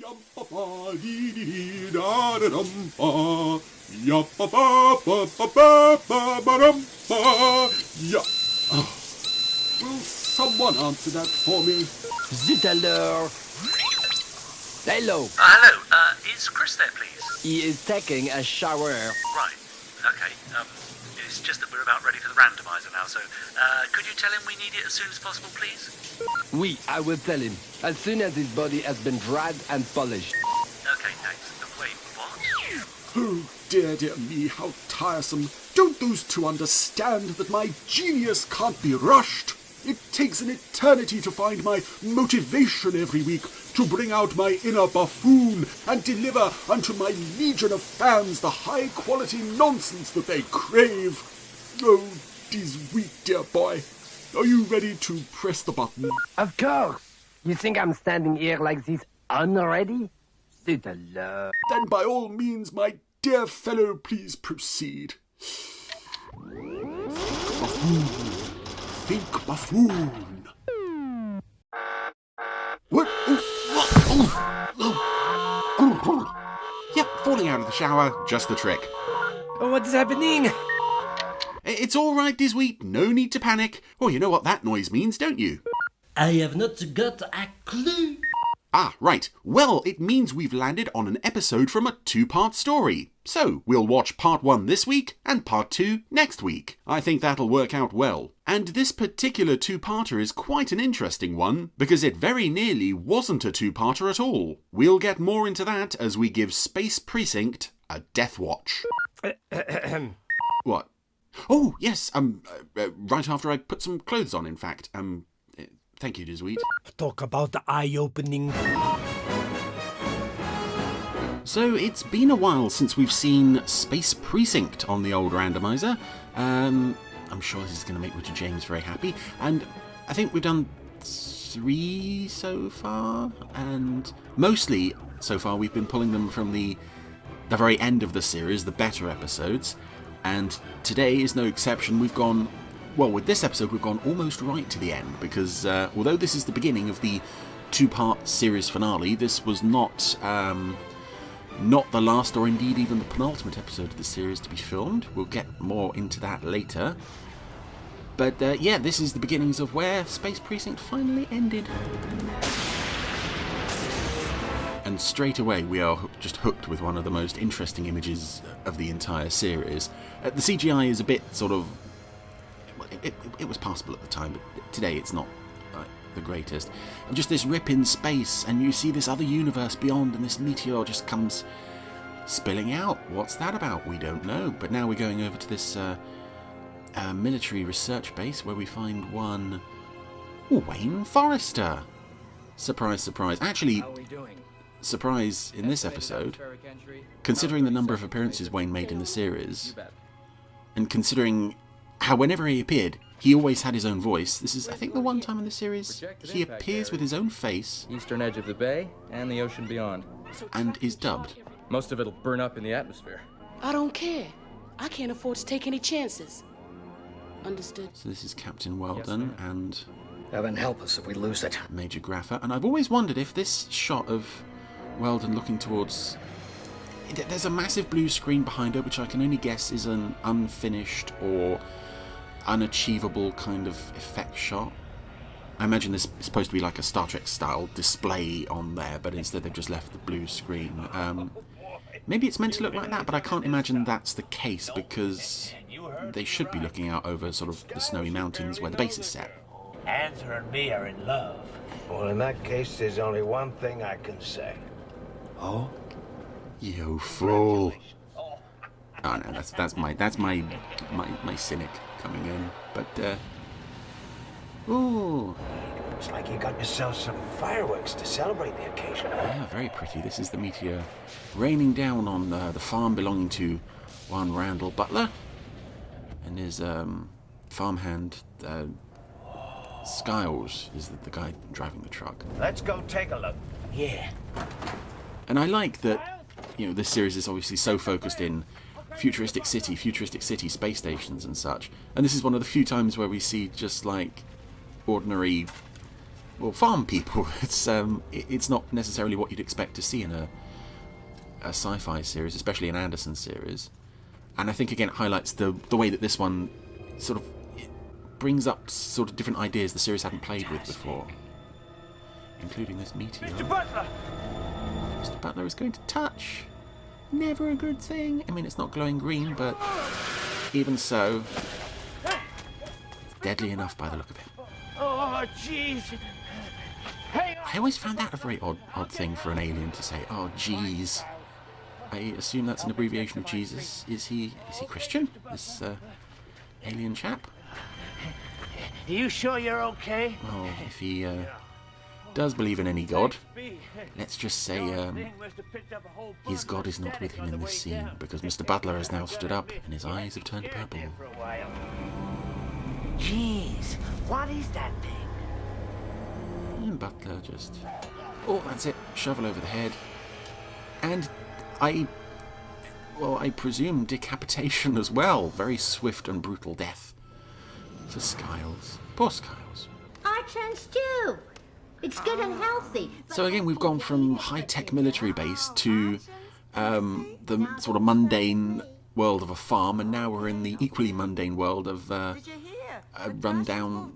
Will someone answer that for me? Zut alors. Hello. Hello. Is Chris there, please? He is taking a shower. Right. Okay. It's just that we're about ready for the randomiser now, so could you tell him we need it as soon as possible, please? Oui, I will tell him. As soon as his body has been dried and polished. Okay, thanks. Wait, what? Oh, dear me, how tiresome. Don't those two understand that my genius can't be rushed? It takes an eternity to find my motivation every week, to bring out my inner buffoon and deliver unto my legion of fans the high-quality nonsense that they crave. Oh, 'tis weak, dear boy. Are you ready to press the button? Of course. You think I'm standing here like this unready? Zut alors. Then by all means, my dear fellow, please proceed. Think buffoon. What? Yep, falling out of the shower, just the trick. Oh, what is happening? It's all right, Disweet, no need to panic. Well, you know what that noise means, don't you? I have not got a clue. Ah, right. Well, it means we've landed on an episode from a two-part story. So, we'll watch part 1 this week and part 2 next week. I think that'll work out well. And this particular two-parter is quite an interesting one, because it very nearly wasn't a two-parter at all. We'll get more into that as we give Space Precinct a Deathwatch. What? Oh, yes, right after I put some clothes on, in fact. Thank you, Disweet. Talk about the eye-opening. So it's been a while since we've seen Space Precinct on the old randomiser. I'm sure this is going to make Richard James very happy. And I think we've done 3 so far. And mostly, so far, we've been pulling them from the very end of the series, the better episodes. And today is no exception. We've gone... Well, with this episode, we've gone almost right to the end, because although this is the beginning of the 2-part series finale, this was not the last, or indeed even the penultimate episode of the series to be filmed. We'll get more into that later. But yeah, this is the beginnings of where Space Precinct finally ended. And straight away, we are just hooked with one of the most interesting images of the entire series. The CGI is a bit sort of... It was passable at the time, but today it's not the greatest. And just this rip in space, and you see this other universe beyond, and this meteor just comes spilling out. What's that about? We don't know. But now we're going over to this military research base where we find one Wayne Forrester. Surprise, surprise. Actually, surprise in this episode, considering the number of appearances Wayne made in the series, and considering how whenever he appeared, he always had his own voice. This is, I think, the one time in the series he appears with his own face. Eastern edge of the bay and the ocean beyond. And is dubbed. Most of it'll burn up in the atmosphere. I don't care. I can't afford to take any chances. Understood. So this is Captain Weldon and... Heaven help us if we lose it. Major Graffer. And I've always wondered if this shot of Weldon looking towards... There's a massive blue screen behind her, which I can only guess is an unfinished or unachievable kind of effect shot. I imagine this is supposed to be like a Star Trek style display on there, but instead they've just left the blue screen. Maybe it's meant to look like that, but I can't imagine that's the case, because they should be looking out over sort of the snowy mountains where the base is set. Answer and me are in love. Well, in that case, there's only one thing I can say. Oh? You fool. Oh no, that's my cynic coming in. But ooh. Looks like you got yourself some fireworks to celebrate the occasion. Yeah, very pretty. This is the meteor raining down on the farm belonging to one Randall Butler and his farmhand Skiles is the guy driving the truck. Let's go take a look. Yeah. And I like that, you know, this series is obviously so focused in futuristic city, space stations and such. And this is one of the few times where we see just like ordinary well, farm people. It's not necessarily what you'd expect to see in a sci-fi series, especially an Anderson series. And I think again it highlights the way that this one sort of brings up sort of different ideas the series hadn't played with before, including this meteor. Mr. Butler! Mr. Butler is going to touch. Never a good thing. I mean, it's not glowing green, but even so, it's deadly enough by the look of it. Oh, jeez. I always found that a very odd thing for an alien to say. Oh, jeez. I assume that's an abbreviation of Jesus. Is he Christian? This alien chap? Are you sure you're okay? Well, if he does believe in any god, let's just say his god is not with him in this scene, because Mr. Butler has now stood up and his eyes have turned purple. Jeez, what is that thing? And Butler just... Oh, that's it. Shovel over the head. And I presume decapitation as well. Very swift and brutal death for Skiles. Poor Skiles. Our chance too. It's good and healthy. So again, we've gone from high-tech military base to the sort of mundane world of a farm, and now we're in the equally mundane world of a rundown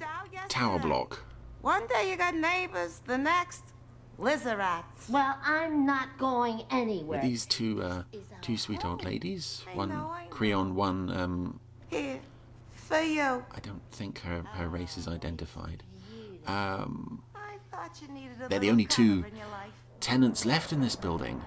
tower block. One day you got neighbors, the next, lizard rats. Well, I'm not going anywhere. These two sweet old ladies, one Creon, one Here, for you. I don't think her race is identified. They're the only two tenants left in this building.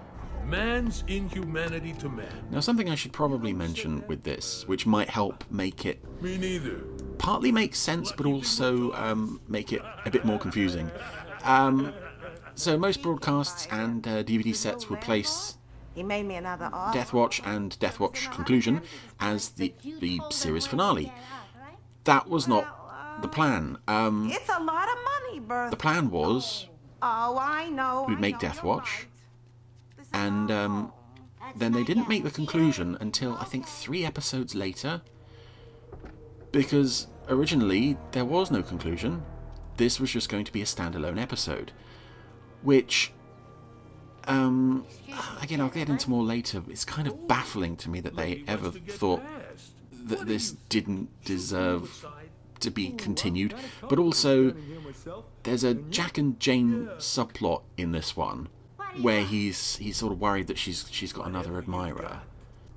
Man's inhumanity to man. Now, something I should probably mention with this, which might help make it... Me neither. Partly make sense, but also make it a bit more confusing. So most broadcasts and DVD sets will place Deathwatch and Deathwatch Conclusion as the series finale. That was not the plan. It's a lot of money, Bertha. The plan was I know. we'd make Deathwatch, and then they didn't make the conclusion until I think 3 episodes later, because originally there was no conclusion. This was just going to be a standalone episode, which again I'll get into more later. It's kind of baffling to me that they ever thought that this didn't deserve to be continued, but also there's a Jack and Jane subplot in this one where he's sort of worried that she's got another admirer,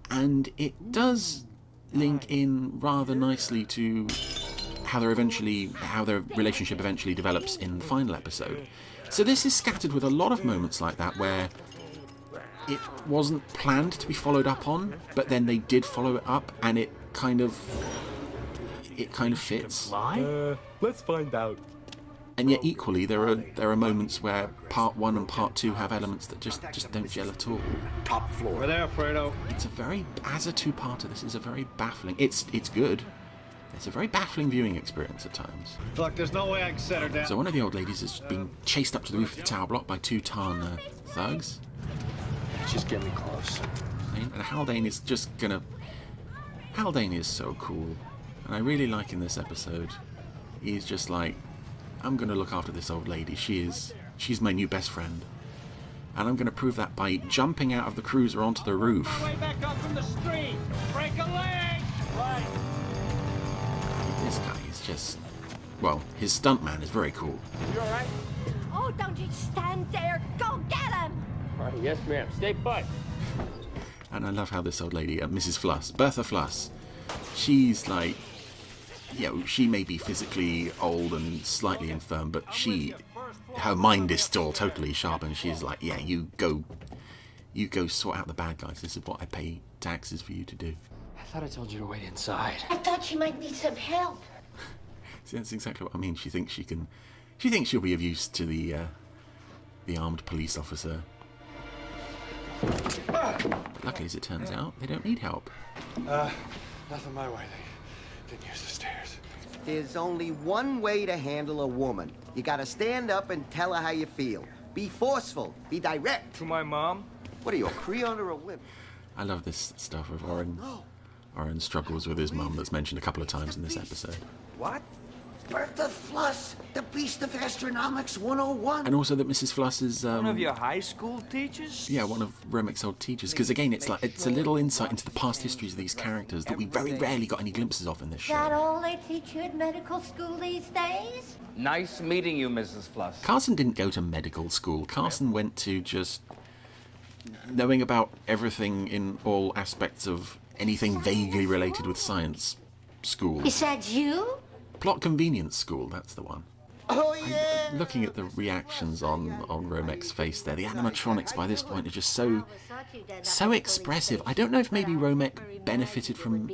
and it does link in rather nicely to how their relationship eventually develops in the final episode. So this is scattered with a lot of moments like that where it wasn't planned to be followed up on, but then they did follow it up, and it kind of fits. Let's find out. And yet equally there are moments where part 1 and part 2 have elements that just don't gel at all. Top floor. We're there, Fredo. As a two-parter, this is a very baffling... It's good. It's a very baffling viewing experience at times. Look, there's no way I can set her down. So one of the old ladies is being chased up to the roof of the tower block by 2 Tarn thugs. Just get me close. And Haldane is just gonna... Haldane is so cool. And I really like in this episode, he's just like, I'm going to look after this old lady. She's my new best friend. And I'm going to prove that by jumping out of the cruiser onto the roof. Way back up from the street. Break a leg. Right. This guy is just... Well, his stuntman is very cool. You all right? Oh, don't you stand there. Go get him. Right, yes, ma'am. Stay put. And I love how this old lady, Mrs. Fluss, Bertha Fluss, she's like... she may be physically old and slightly infirm, but her mind is still totally sharp, and she's like, yeah, you go sort out the bad guys. This is what I pay taxes for you to do. I thought I told you to wait inside. I thought you might need some help. See, that's exactly what I mean. She thinks she'll be of use to the armed police officer. But luckily, as it turns out, they don't need help. Nothing my way. They didn't use the stairs. There's only one way to handle a woman. You gotta stand up and tell her how you feel. Be forceful. Be direct. To my mom? What are you, a Creon or a whip? I love this stuff of Oren struggles with his mum that's mentioned a couple of times in this episode. What? Bertha Fluss, the beast of astronomics 101. And also that Mrs. Fluss is One of your high school teachers? yeah, one of Romek's old teachers. Because again, it's a little insight into the past histories of these characters that we very rarely got any glimpses of in this Is that show. all they teach you at medical school these days? Nice meeting you, Mrs. Fluss. Carson didn't go to medical school. Carson went to just knowing about everything in all aspects of anything vaguely related with science school. Is that you? Plot convenience school, that's the one. Oh, yeah! Looking at the reactions on Romek's face there, the animatronics by this point are just so expressive. I don't know if maybe Romek benefited from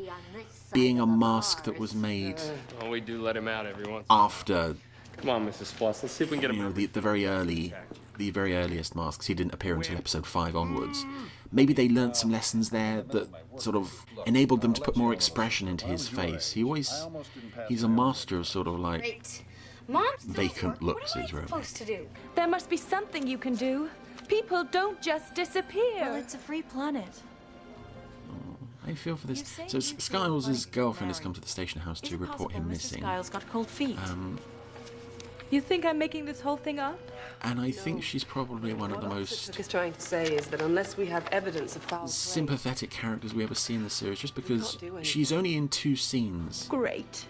being a mask that was made Oh, we do let him out every once. after, Come on, Mrs. Fluss. Let's see if we can get him out. the very earliest masks. He didn't appear until episode 5 onwards. Maybe they learnt some lessons there that sort of enabled them to put more expression into his face. He's a master of sort of like vacant looks, is Romek. To do? There must be something you can do. People don't just disappear. Well, it's a free planet. I feel for this. So Skiles' girlfriend has come to the station house to report him missing. Skiles got cold feet. You think I'm making this whole thing up? And I think she's probably one of the most What trying to say is that unless we have evidence of foul play, sympathetic characters we ever see in the series, just because she's only in 2 scenes. Great.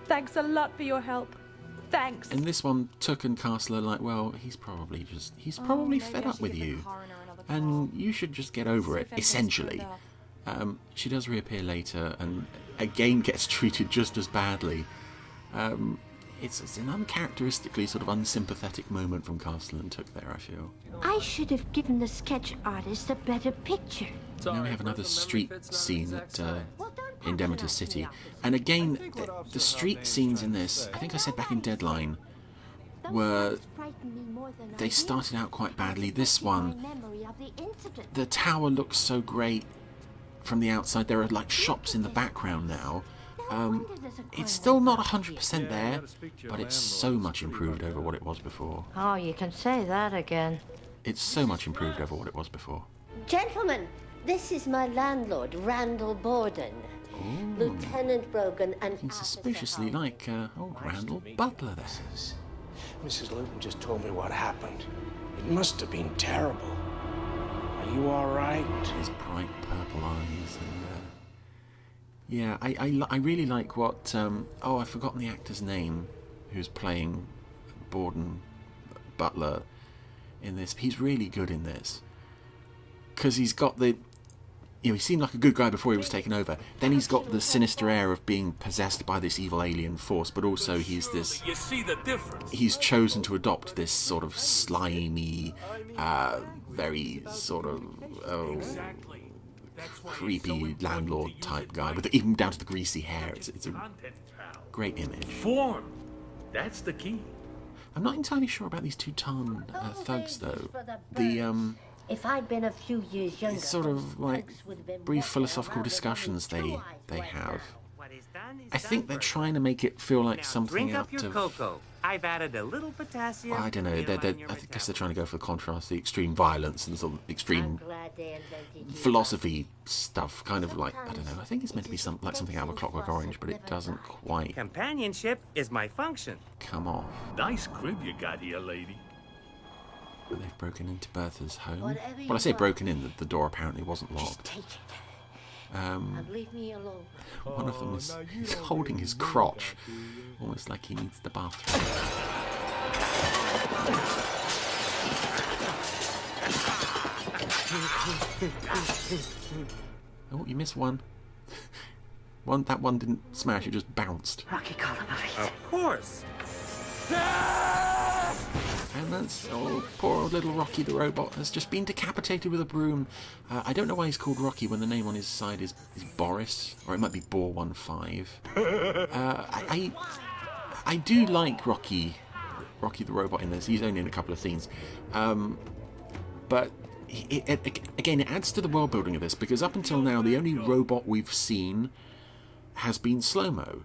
Thanks a lot for your help. Thanks. And this one, Took and Castle are like, well, he's probably fed up with you, and you should just get over it, essentially. She does reappear later and again gets treated just as badly. It's an uncharacteristically sort of unsympathetic moment from Castle and Took there, I feel. I should have given the sketch artist a better picture. Now we have another street scene at in Demeter City. And again, the street scenes in this, I think I said back in Deadline, were they started out quite badly. This one, the tower looks so great from the outside. There are like shops in the background now. It's still not 100% there, but it's so much improved over what it was before. Oh, you can say that again. It's so much improved over what it was before. Gentlemen, this is my landlord, Randall Borden. Lieutenant Brogan and Looking suspiciously like old Randall Butler there. Mrs. Luton just told me what happened. It must have been terrible. Are you all right? His bright purple eyes and yeah, I really like what I've forgotten the actor's name who's playing Borden Butler in this. He's really good in this because he's got the, he seemed like a good guy before he was taken over. Then he's got the sinister air of being possessed by this evil alien force, but also he's this. You see the difference? He's chosen to adopt this sort of slimy, very sort of creepy landlord type guy, with even down to the greasy hair. It's a great image. Form. That's the key. I'm not entirely sure about these 2 Tarn thugs though. If I'd been a few years younger, it's sort of like brief philosophical discussions they have. I think they're trying to make it feel like something out of. cocoa. I've added a little potassium. I don't know. I guess they're trying to go for the contrast, the extreme violence and sort of extreme philosophy stuff. Kind of like, I don't know. I think it's meant to be something out of A Clockwork Orange, but it doesn't quite. Companionship is my function. Come on. Nice crib you got here, lady. But they've broken into Bertha's home. Well, I say broken in. The door apparently wasn't locked. take it. And leave me alone. One of them is holding his crotch, almost like he needs the bathroom. Oh, you missed one. That one didn't smash, it just bounced. Rocky Column Of course. And that's poor old little Rocky the robot has just been decapitated with a broom. I don't know why he's called Rocky when the name on his side is Boris, or it might be Boar15. I do like Rocky the robot in this. He's only in a couple of scenes, but again, it adds to the world building of this, because up until now the only robot we've seen has been slow-mo.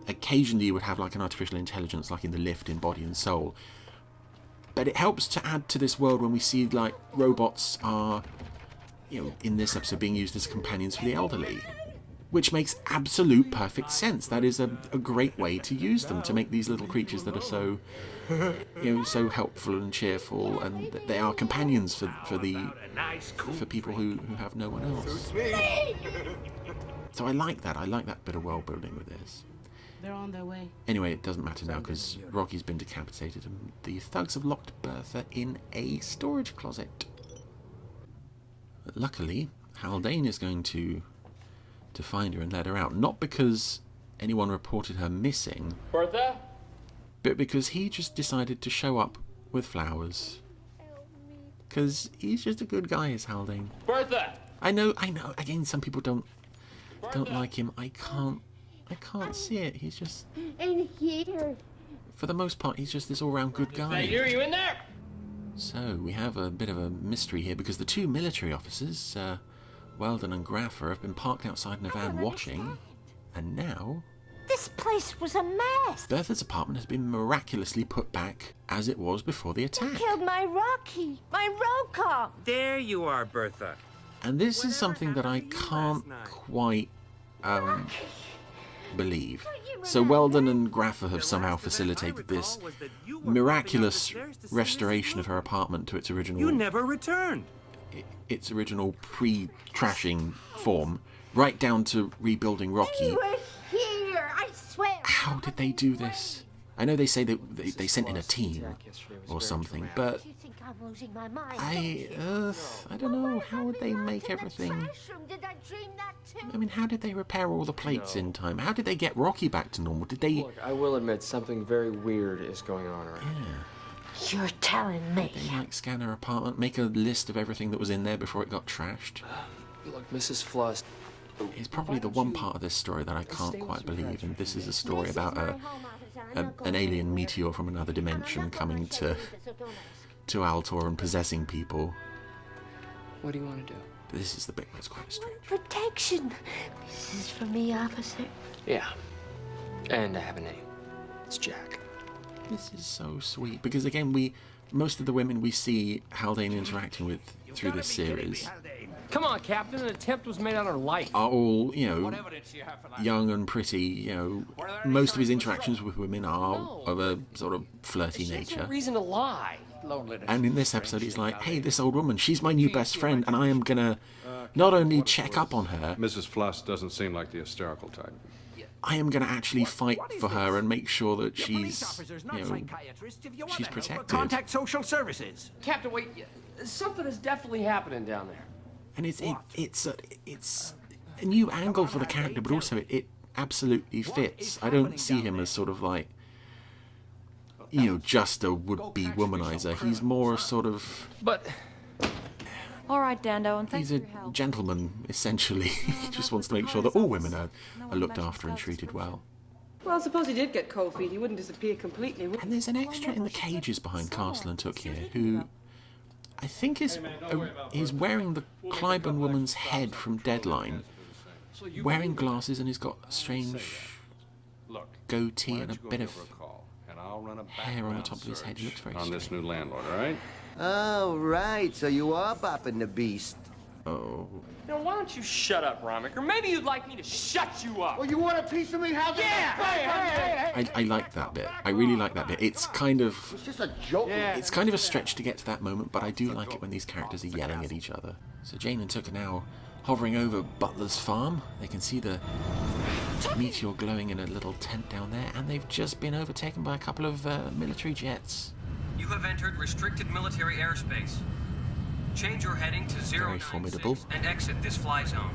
Occasionally you would have like an artificial intelligence, like in The Lift in Body and Soul. But it helps to add to this world when we see like robots are, in this episode being used as companions for the elderly. which makes absolute perfect sense. That is a great way to use them, to make these little creatures that are so, so helpful and cheerful, and they are companions for people who have no one else. So I like that. I like that bit of world building with this. They're on their way. Anyway, it doesn't matter now because Rocky's been decapitated and the thugs have locked Bertha in a storage closet. Luckily, Haldane is going to find her and let her out. Not because anyone reported her missing, Bertha? but because he just decided to show up with flowers. Because he's just a good guy, is Haldane. Bertha! I know. Again, some people don't like him. I can't see it. He's just... In here. For the most part, he's just this all-round good guy. Hey, you in there? So, we have a bit of a mystery here, because the two military officers, Weldon and Graffer, have been parked outside in a van watching, and now... This place was a mess. Bertha's apartment has been miraculously put back as it was before the attack. Killed my Rocky, my road car. There you are, Bertha. And this is something that I can't quite believe. So Weldon and Graffer have somehow facilitated this miraculous restoration of her apartment to its original... You never returned. Its original pre-trashing form, right down to rebuilding Rocky. You were here, I swear. How did they do this? I know they say that they sent in a team or something, but I don't know, how would they make everything... I mean, how did they repair all the plates in time? How did they get Rocky back to normal? Did they... Look, I will admit something very weird is going on right now. Yeah. You're telling me. Did they, scan her apartment, make a list of everything that was in there before it got trashed? Look, Mrs. Floss... It's probably the one part of this story that I can't quite believe, and this is a story about an alien meteor from another dimension coming to Altor and possessing people. What do you want to do? But this is the bit where it's quite strange. Protection. This is for me, officer. Yeah. And I have a name. It's Jack. This is so sweet, because again, most of the women we see Haldane interacting with through this series... Come on, Captain, an attempt was made on her life. Are all, young and pretty, most of his interactions with women are of a sort of flirty nature. No reason to lie. And in this episode, he's like, hey, this old woman, she's my new best friend, and I am gonna not only check up on her... Mrs. Floss doesn't seem like the hysterical type. I am gonna actually fight for her and make sure that she's, she's protected. Contact social services. Captain, wait. Something is definitely happening down there. And it's a new angle for the character, but also it absolutely fits. I don't see him as sort of like, just a would-be womanizer. He's more sort of... But... All right, Dando, and thanks for your help. He's a gentleman, essentially. He just wants to make sure that all women are looked after and treated well. Well, suppose he did get cold feet. He wouldn't disappear completely, would he? And there's an extra in the cages behind Castle and Took here who... I think he's wearing the Clyburn woman's head from Deadline, wearing glasses, and he's got a strange goatee and a bit of hair on the top of his head. He looks very strange. On this new landlord, all right? Oh, right. So you are bopping the beast. Oh. Why don't you shut up, Romick? Or maybe you'd like me to shut you up. Oh, you want a piece of me? Have I like that bit. I really like that bit. It's kind of... It's just a joke. Yeah. It's kind of a stretch to get to that moment, but I do like it when these characters are yelling at each other. So Jane and Took are now hovering over Butler's farm. They can see the meteor glowing in a little tent down there, and they've just been overtaken by a couple of military jets. You have entered restricted military airspace. Change your heading to 096 very formidable. and exit this fly zone.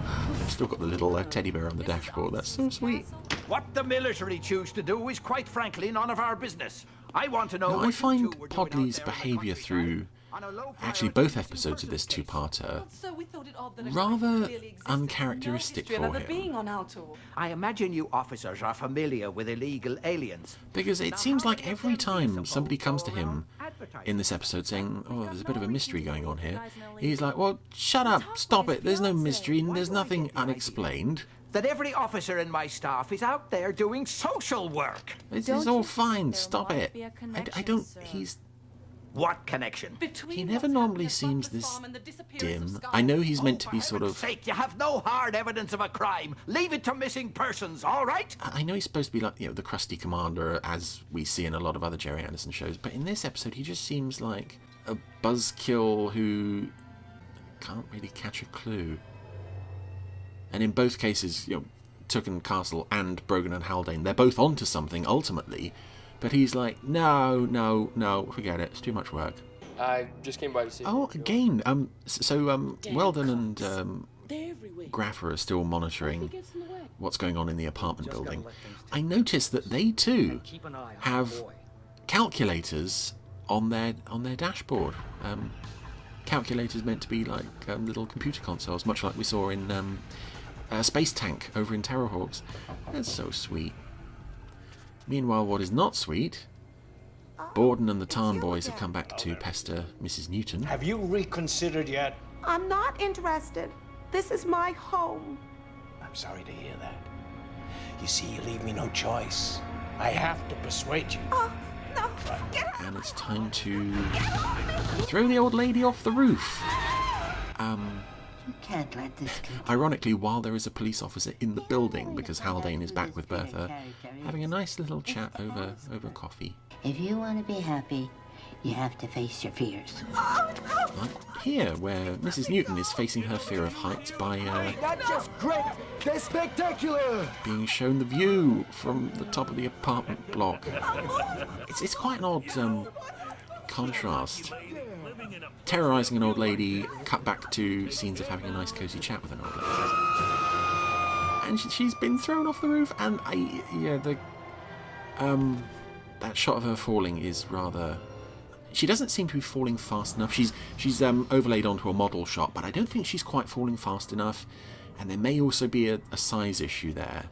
I've still got the little teddy bear on the dashboard. That's so sweet. What the military choose to do is quite frankly none of our business. I want to know. Now, I find Podley's behaviour through actually both episodes of this two-parter rather uncharacteristic for him. I imagine you officers are familiar with illegal aliens. Because it seems like every time somebody comes to him in this episode saying, oh, there's a bit of a mystery going on here, he's like, well, shut up, stop it, there's no mystery, there's nothing unexplained. That every officer in my staff is out there doing social work. This is all fine, stop it. I don't, What connection? He never normally seems this dim. I know he's meant to be sort of... Sake, you have no hard evidence of a crime. Leave it to missing persons, all right? I know he's supposed to be like, the crusty commander, as we see in a lot of other Jerry Anderson shows, but in this episode he just seems like a buzzkill who can't really catch a clue. And in both cases, Tucken Castle and Brogan and Haldane, they're both onto something ultimately, but he's like, no, forget it, it's too much work. I just came by to see. Oh, again, Weldon and Graffer are still monitoring what's going on in the apartment building. I noticed that they too have calculators on their dashboard. Calculators meant to be like little computer consoles, much like we saw in Space Tank over in Terrorhawks. That's so sweet. Meanwhile, what is not sweet, Borden and the Tarn boys have come back to pester Mrs. Newton. Have you reconsidered yet? I'm not interested. This is my home. I'm sorry to hear that. You see, you leave me no choice. I have to persuade you. Oh, no. Get out. And it's time to throw the old lady off the roof. You can't let this continue. Ironically, while there is a police officer in the building, because Haldane is back with Bertha, having a nice little chat over coffee. If you want to be happy, you have to face your fears. Like here, where Mrs. Newton is facing her fear of heights by Not just great, they're spectacular. being shown the view from the top of the apartment block. It's quite an odd contrast. Terrorising an old lady, cut back to scenes of having a nice cosy chat with an old lady. And she's been thrown off the roof, and that shot of her falling is rather... She doesn't seem to be falling fast enough. She's overlaid onto a model shot, but I don't think she's quite falling fast enough, and there may also be a size issue there.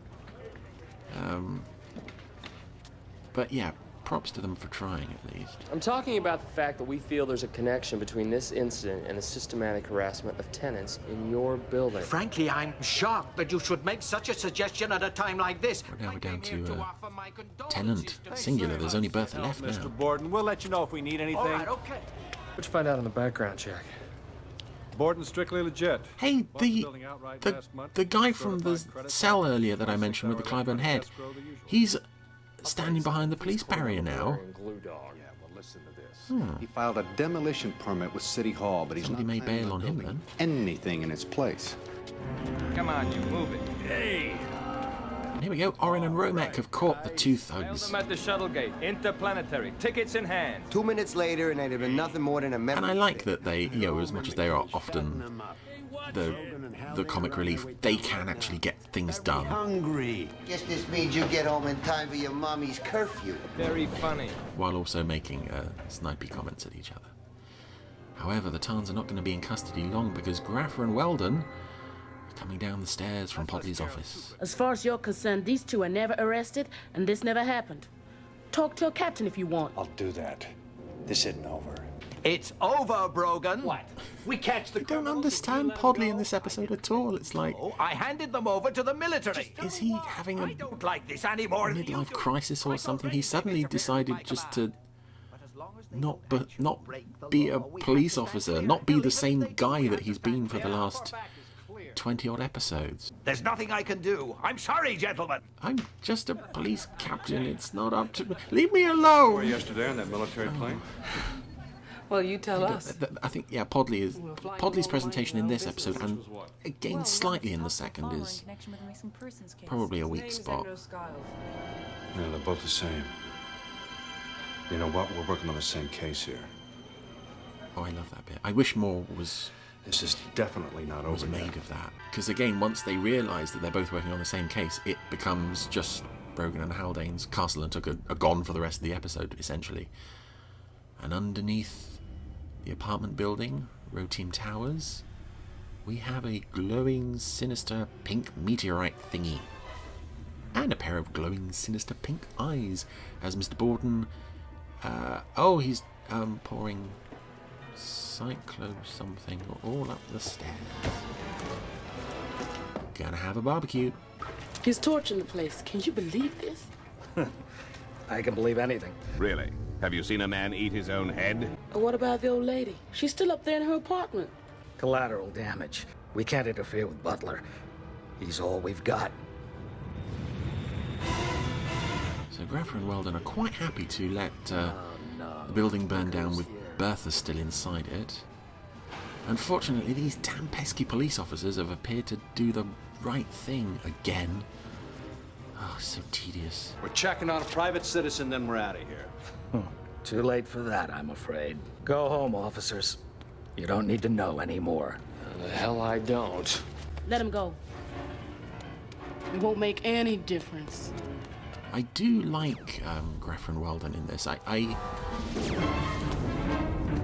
But yeah, props to them for trying at least. I'm talking about the fact that we feel there's a connection between this incident and the systematic harassment of tenants in your building. Frankly, I'm shocked that you should make such a suggestion at a time like this. Now we're down to tenant, singular. There's only Bertha left now. Mr. Borden, we'll let you know if we need anything. All right, okay. What'd you find out on the background check? Borden's strictly legit. Hey, the guy from the cell earlier that I mentioned with the Clyburn head, he's standing behind the police barrier now. He filed a demolition permit with City Hall, but he's not made bail on him then. Anything in its place. Come on, you move it. Hey! And here we go. Oren and Romek have caught the two thugs. At the shuttle gate, interplanetary, tickets in hand. 2 minutes later, and they'd have been nothing more than a memory. And I like that they, as much as they are often the comic relief, they can actually get things done. Hungry. Guess this means you get home in time for your mommy's curfew. Very funny. While also making snipey comments at each other. However, the Tarns are not going to be in custody long because Graffer and Weldon are coming down the stairs from Podley's office. As far as you're concerned, these two are never arrested, and this never happened. Talk to a captain if you want. I'll do that. This isn't over. It's over, Brogan. What? We catch the... I don't understand Podley in this episode at all. It's like... I handed them over to the military. Is he having a don't like this anymore. midlife crisis or something? He suddenly decided just to not be a police officer, not be the same guy that he's been for the last 20-odd episodes. There's nothing I can do. I'm sorry, gentlemen. I'm just a police captain. It's not up to me. Leave me alone. Were yesterday on that military plane? Well, you tell us. I think, Podley's presentation in this episode, and again slightly in the second, is probably a weak spot. Yeah, they're both the same. You know what? We're working on the same case here. Oh, I love that bit. I wish more was... This is definitely not over was made yet. of that. Because again, once they realise that they're both working on the same case, it becomes just Brogan and Haldane's castle and Tucker are gone for the rest of the episode, essentially. And underneath the apartment building, Roetem Towers, we have a glowing, sinister pink meteorite thingy. And a pair of glowing, sinister pink eyes as Mr. Borden... he's pouring cyclo something all up the stairs. Gonna have a barbecue. He's torching the place. Can you believe this? I can believe anything. Really? Have you seen a man eat his own head? And what about the old lady? She's still up there in her apartment. Collateral damage. We can't interfere with Butler. He's all we've got. So Graffer and Weldon are quite happy to let the building burn down with Bertha still inside it. Unfortunately, these damn pesky police officers have appeared to do the right thing again. Oh, so tedious. We're checking on a private citizen, then we're out of here. Too late for that, I'm afraid. Go home, officers. You don't need to know anymore. The hell I don't. Let him go. It won't make any difference. I do like Graffer and Weldon in this.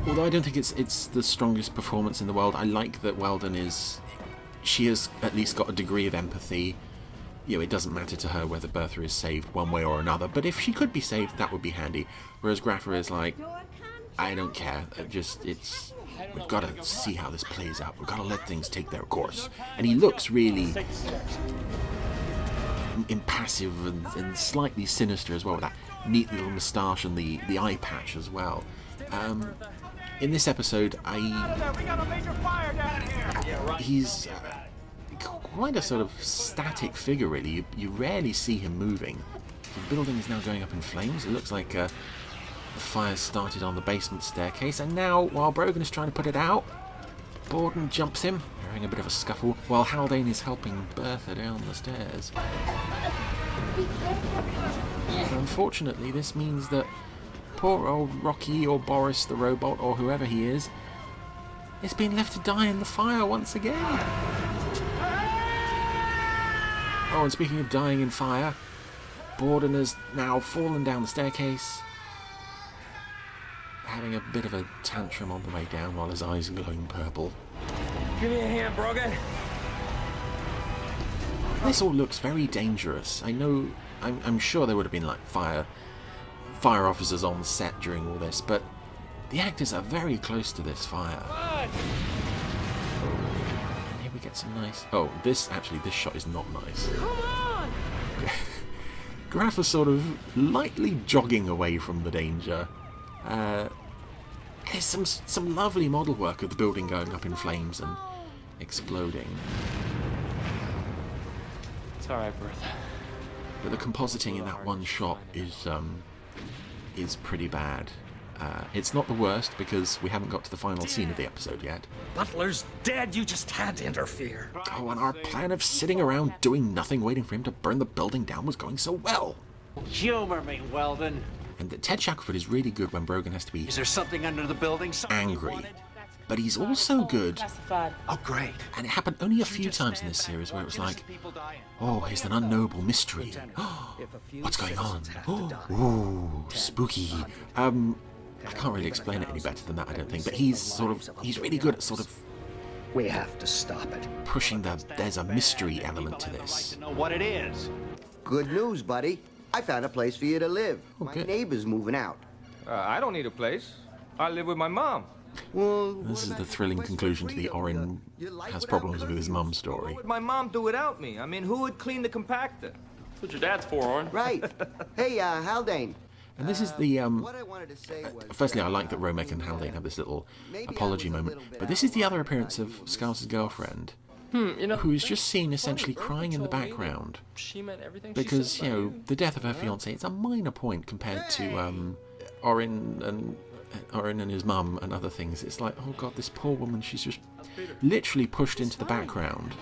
Although I don't think it's the strongest performance in the world, I like that Weldon she has at least got a degree of empathy. You know, it doesn't matter to her whether Bertha is saved one way or another, but if she could be saved, that would be handy. Whereas Graffer is like, I don't care. We've got to see how this plays out. We've got to let things take their course. And he looks really impassive and slightly sinister as well, with that neat little moustache and the eye patch as well. In this episode, he's quite a sort of static figure, really. You rarely see him moving. The building is now going up in flames. It looks like the fire started on the basement staircase, and now, while Brogan is trying to put it out, Borden jumps him. They're having a bit of a scuffle, while Haldane is helping Bertha down the stairs. And unfortunately, this means that poor old Rocky, or Boris the robot, or whoever he is being left to die in the fire once again. Oh, and speaking of dying in fire, Borden has now fallen down the staircase, having a bit of a tantrum on the way down while his eyes are glowing purple. Give me a hand, Brogan. This all looks very dangerous. I'm sure there would have been like fire officers on set during all this, but the actors are very close to this fire. And here we get some nice... Oh, this shot is not nice. Come on! Graf is sort of lightly jogging away from the danger. There's some lovely model work of the building going up in flames and exploding. It's alright, Bertha. But the compositing in that one shot is pretty bad. It's not the worst because we haven't got to the final scene of the episode yet. Butler's dead. You just had to interfere. Oh, and our plan of sitting around doing nothing, waiting for him to burn the building down was going so well. Humor me, Weldon. And Ted Shackelford is really good when Brogan has to be... Is there something under the building? Angry. But he's also good... Oh, great. And it happened only a few times in this series where it was like, oh, it's an unknowable mystery. What's going on? Ooh, spooky. I can't really explain it any better than that, I don't think. But he's really good at sort of... We have to stop it. Pushing there's a mystery element to this. Know what it is. Good news, buddy. I found a place for you to live. Oh, my good. neighbor's moving out. I don't need a place. I live with my mom. Well, this is the thrilling conclusion to the Orin has problems with his mum story. What would my mom do without me? I mean, who would clean the compactor? That's what your dad's for, Orin. Right. Hey, Haldane. And this is the, What I wanted to say was, firstly, I like that Romek and Haldane have this little apology moment, but this is the other appearance of Scous's girlfriend, who is just seen essentially crying in the background. She meant everything because, you know, the death of her fiancé, it's a minor point compared to Orin and his mum and other things. It's like, oh god, this poor woman, she's just literally pushed into the background.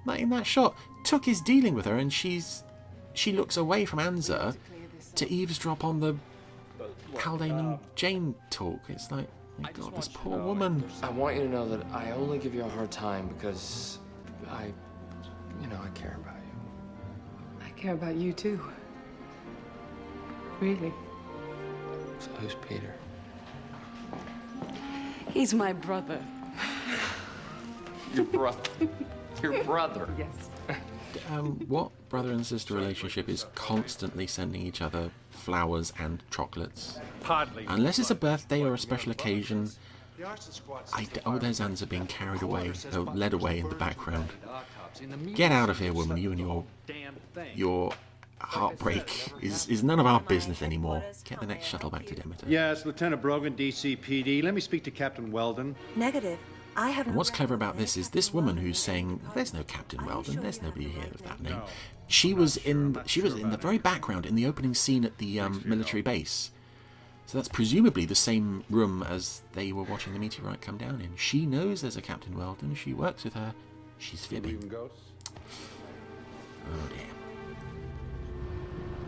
Like in that shot, Took is dealing with her and she looks away from Anza to eavesdrop on the Haldane and Jane talk. It's like, oh my god, this poor woman. I want you to know that I only give you a hard time because I care about you. I care about you too. Really. So who's Peter? He's my brother. Your brother. Your brother. Yes. What brother and sister relationship is constantly sending each other flowers and chocolates? Unless it's a birthday or a special occasion. Oh, there's Anza being carried away, led away in the background. Get out of here, woman, you and your heartbreak is none of our business anymore. Get the next shuttle back to Demeter. Yes, Lieutenant Brogan, DCPD. Let me speak to Captain Weldon. Negative. I haven't. And what's clever about this is this woman who's saying, "There's no Captain Weldon. There's nobody here of that name." She was in the very background in the opening scene at the military base. So that's presumably the same room as they were watching the meteorite come down in. She knows there's a Captain Weldon. She works with her. She's fibbing. Oh dear.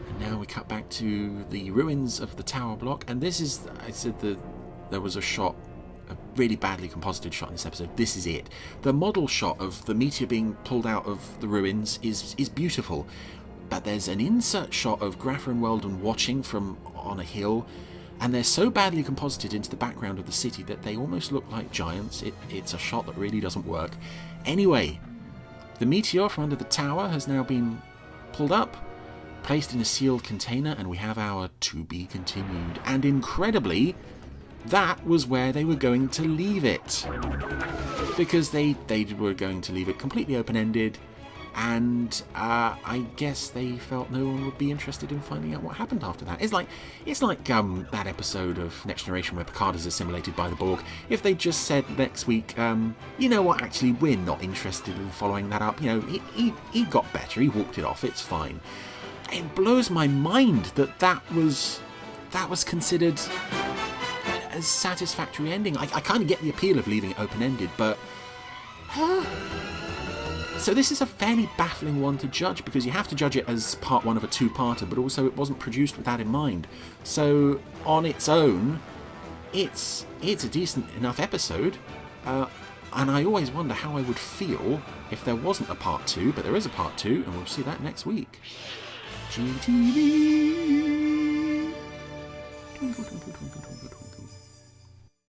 And now we cut back to the ruins of the tower block. And this is, I said there was a shot, a really badly composited shot in this episode. This is it. The model shot of the meteor being pulled out of the ruins is beautiful. But there's an insert shot of Graffer and Weldon watching from on a hill. And they're so badly composited into the background of the city that they almost look like giants. It's a shot that really doesn't work. Anyway, the meteor from under the tower has now been pulled up, placed in a sealed container, and we have our to be continued. And incredibly, that was where they were going to leave it. Because they were going to leave it completely open-ended, and I guess they felt no one would be interested in finding out what happened after that. It's like that episode of Next Generation where Picard is assimilated by the Borg. If they just said next week, you know what, actually we're not interested in following that up. You know, he got better, he walked it off, it's fine. It blows my mind that was considered a satisfactory ending. I kind of get the appeal of leaving it open-ended, but so this is a fairly baffling one to judge, because you have to judge it as part one of a two-parter, but also it wasn't produced with that in mind. So on its own, it's a decent enough episode, and I always wonder how I would feel if there wasn't a part two, but there is a part two, and we'll see that next week. GTV.